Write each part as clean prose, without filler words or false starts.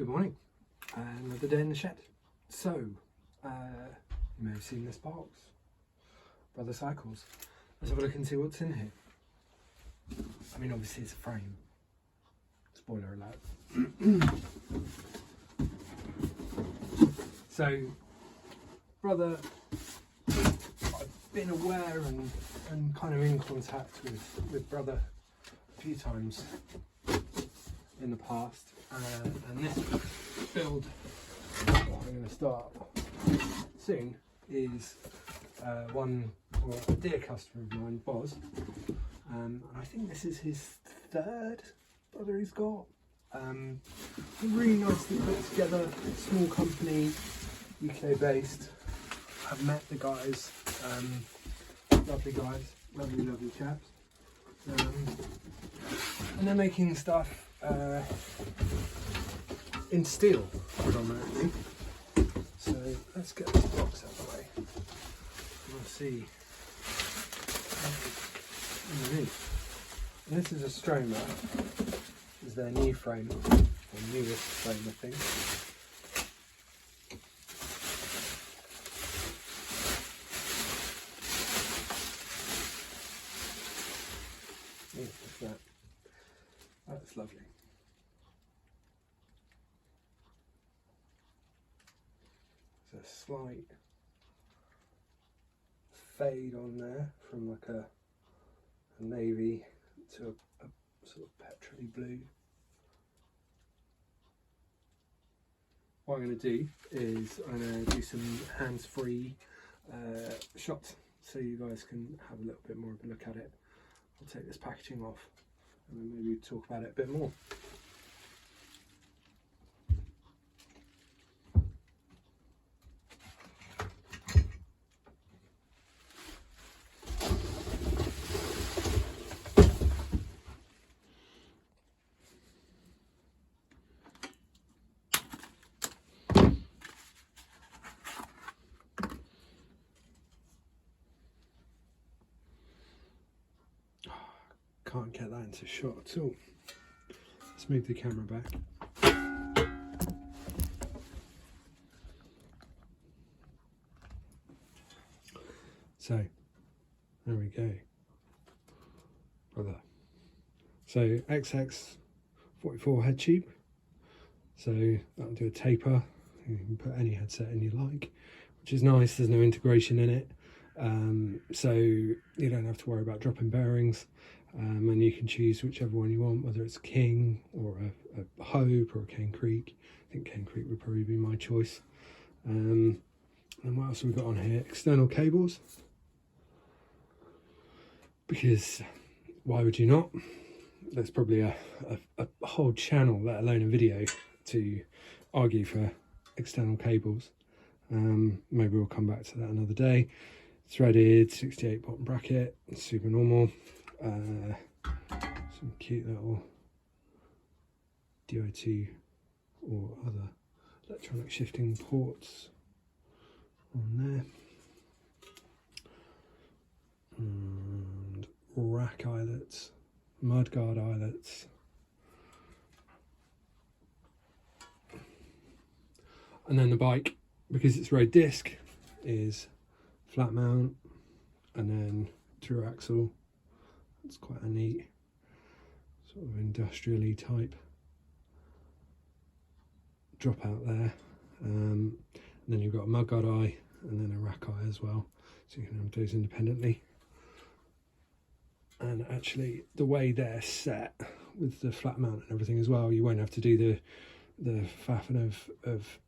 Good morning. Another day in the shed. So, you may have seen this box. Brother Cycles. Let's have a look and see what's in here. I mean, obviously it's a frame. Spoiler alert. So, brother, I've been aware and kind of in contact with brother a few times in the past, and this build that I'm going to start soon is one for a dear customer of mine, Boz, and I think this is his third brother he's got. Really nicely put together, small company, UK based. I've met the guys, lovely guys, lovely chaps, and they're making stuff in steel predominantly. So let's get this box out of the way and we'll see underneath. And this is a Stroma, this is their new frame, or newest frame I think. Oh, look at that. That's lovely. There's a slight fade on there from like a navy to a sort of petrol blue. What I'm going to do is I'm going to do some hands-free shots so you guys can have a little bit more of a look at it. I'll take this packaging off and then maybe talk about it a bit more. Can't get that into shot at all. Let's move the camera back. So, there we go. Brother. So, XX44 head tube. So, that'll do a taper. You can put any headset in you like, which is nice. There's no integration in it. So, you don't have to worry about dropping bearings. And you can choose whichever one you want, whether it's a King or a Hope or a Cane Creek. I think Cane Creek would probably be my choice. And what else have we got on here? External cables. Because why would you not? There's probably a whole channel, let alone a video, to argue for external cables. Maybe we'll come back to that another day. Threaded 68 bottom bracket, super normal. Some cute little DO2 or other electronic shifting ports on there, and rack eyelets, mudguard eyelets, and then the bike, because it's road disc, is flat mount and then through axle. It's quite a neat sort of industrially type drop out there, and then you've got a mudguard eye and then a rack eye as well, so you can have those independently. And actually the way they're set with the flat mount and everything as well, you won't have to do the faffing of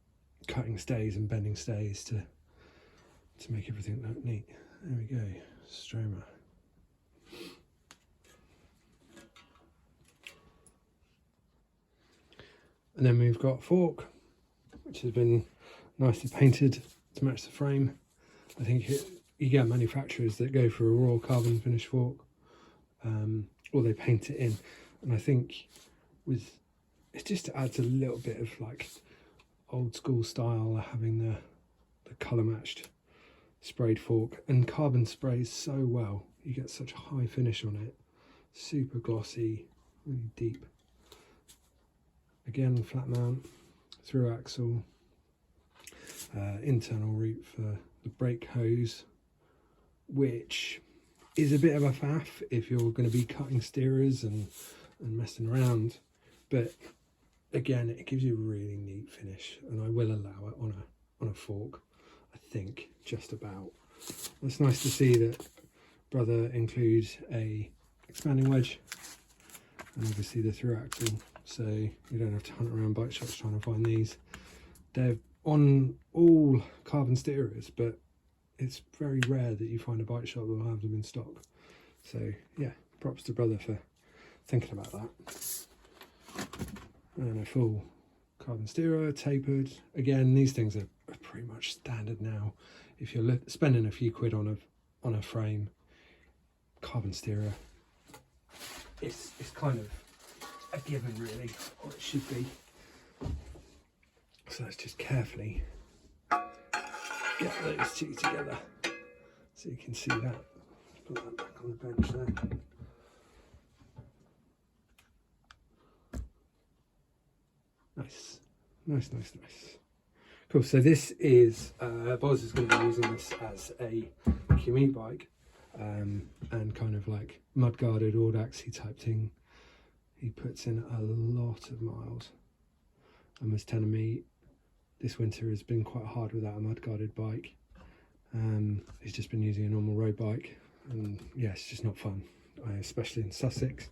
cutting stays and bending stays to make everything look neat. There we go, Stroma. And then we've got fork, which has been nicely painted to match the frame. I think you get manufacturers that go for a raw carbon finish fork, or they paint it in. And I think it just adds a little bit of like old school style, having the colour matched sprayed fork, and carbon sprays so well. You get such a high finish on it, super glossy, really deep. Again, flat mount, through axle, internal route for the brake hose, which is a bit of a faff if you're going to be cutting steerers and messing around, but again, it gives you a really neat finish, and I will allow it on a fork, I think, just about. It's nice to see that Brother includes a expanding wedge and obviously the through axle, so you don't have to hunt around bike shops trying to find these. They're on all carbon steerers, but it's very rare that you find a bike shop that will have them in stock. So yeah, props to Brother for thinking about that. And a full carbon steerer, tapered. Again, these things are pretty much standard now. If you're spending a few quid on a frame, carbon steerer, it's kind of a given really, or it should be. So let's just carefully get those two together so you can see that. Put that back on the bench there. Nice. Cool, so this is, Boz is going to be using this as a commute bike, and kind of like mud guarded Audaxy type thing. He puts in a lot of miles and was telling me this winter has been quite hard without a mud guarded bike. He's just been using a normal road bike, and yeah, it's just not fun, especially in Sussex.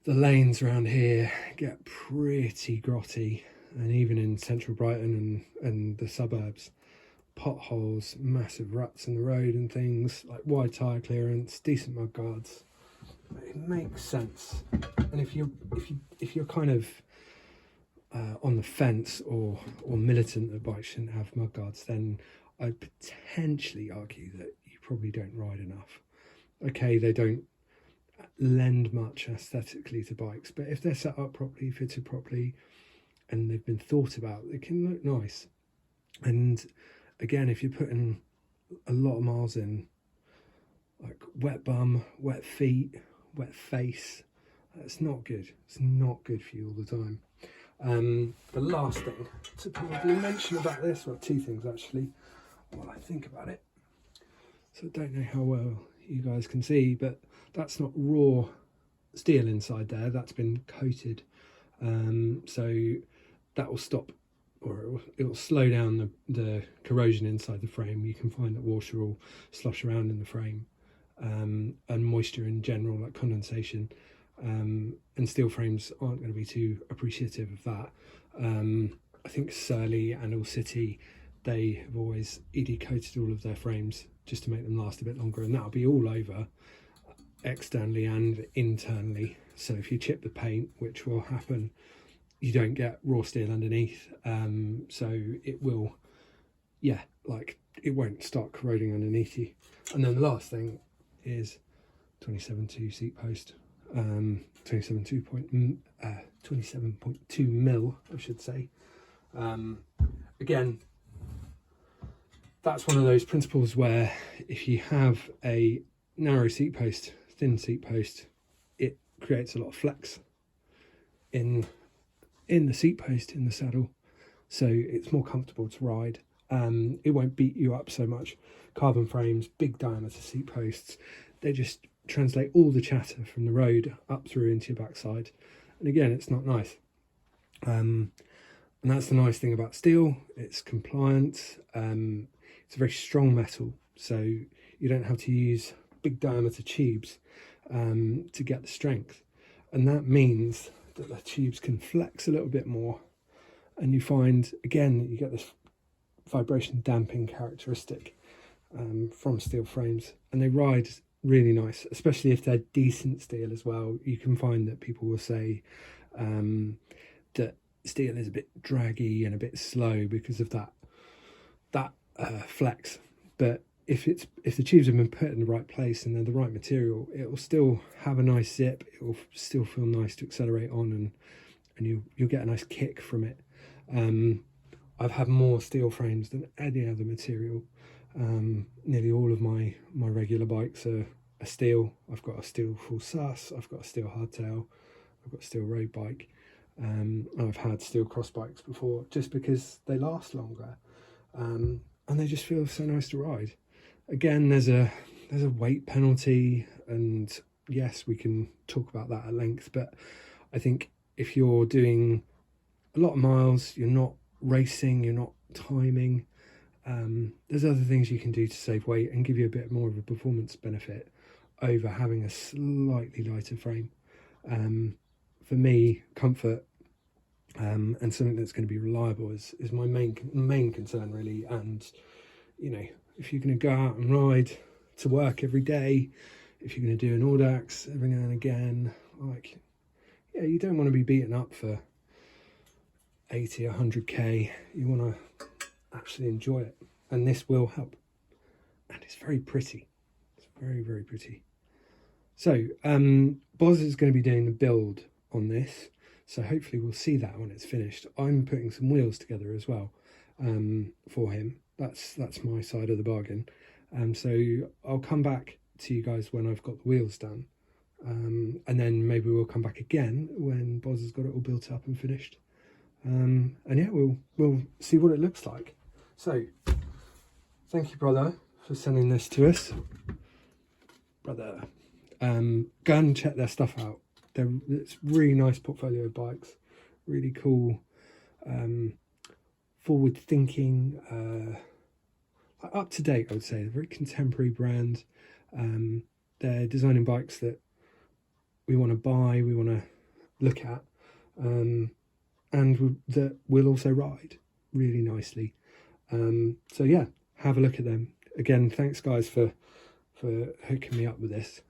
The lanes around here get pretty grotty, and even in central Brighton and the suburbs, potholes, massive ruts in the road and things, like wide tyre clearance, decent mud guards. It makes sense. And if you're kind of on the fence or militant that bikes shouldn't have mud guards, then I'd potentially argue that you probably don't ride enough. Okay, they don't lend much aesthetically to bikes, but if they're set up properly, fitted properly, and they've been thought about, they can look nice. And again, if you're putting a lot of miles in, like wet bum, wet feet, wet face, that's not good. It's not good for you all the time. The last thing to probably mention about this, well, two things actually, while I think about it. So I don't know how well you guys can see, but that's not raw steel inside there, that's been coated. So that will stop, or it will slow down the corrosion inside the frame. You can find that water will slosh around in the frame, and moisture in general, like condensation, and steel frames aren't going to be too appreciative of that. I think Surly and All City, they have always ED coated all of their frames just to make them last a bit longer, and that'll be all over externally and internally. So if you chip the paint, which will happen, you don't get raw steel underneath, so it will, yeah, like it won't start corroding underneath you. And then the last thing is 27.2 seat post, 27.2 mil, I should say. Again, that's one of those principles where if you have a narrow seat post, thin seat post, it creates a lot of flex in the seat post, in the saddle, so it's more comfortable to ride. It won't beat you up so much. Carbon frames, big diameter seat posts, they just translate all the chatter from the road up through into your backside, and again, it's not nice. And that's the nice thing about steel, it's compliant. It's a very strong metal, so you don't have to use big diameter tubes to get the strength, and that means that the tubes can flex a little bit more, and you find again that you get this vibration damping characteristic from steel frames, and they ride really nice, especially if they're decent steel as well. You can find that people will say that steel is a bit draggy and a bit slow because of that flex, but if the tubes have been put in the right place and they're the right material, it will still have a nice zip, it will still feel nice to accelerate on, and you'll get a nice kick from it. I've had more steel frames than any other material. Nearly all of my regular bikes are steel. I've got a steel full sus, I've got a steel hardtail, I've got a steel road bike. I've had steel cross bikes before just because they last longer, and they just feel so nice to ride. Again, there's a weight penalty, and yes, we can talk about that at length, but I think if you're doing a lot of miles, you're not racing, you're not timing, there's other things you can do to save weight and give you a bit more of a performance benefit over having a slightly lighter frame. For me, comfort and something that's going to be reliable is my main concern, really. And you know, if you're going to go out and ride to work every day, if you're going to do an Audax every now and again, like, yeah, you don't want to be beaten up for 80 or 100k. You want to actually enjoy it, and this will help. And it's very pretty. It's very, very pretty. So Boz is going to be doing the build on this, so hopefully we'll see that when it's finished. I'm putting some wheels together as well for him. That's my side of the bargain. So I'll come back to you guys when I've got the wheels done, and then maybe we'll come back again when Boz has got it all built up and finished. And yeah, we'll see what it looks like. So thank you, brother, for sending this to us. Brother, go and check their stuff out. It's really nice portfolio of bikes, really cool, forward thinking, up to date, I would say. A very contemporary brand. They're designing bikes that we want to buy, we want to look at, and that we'll also ride really nicely. So yeah, have a look at them. Again, thanks guys for hooking me up with this.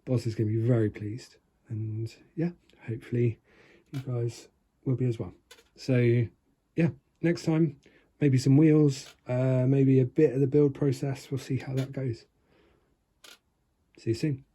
Boz is going to be very pleased, and yeah, hopefully you guys will be as well. So yeah, next time, maybe some wheels, maybe a bit of the build process. We'll see how that goes. See you soon.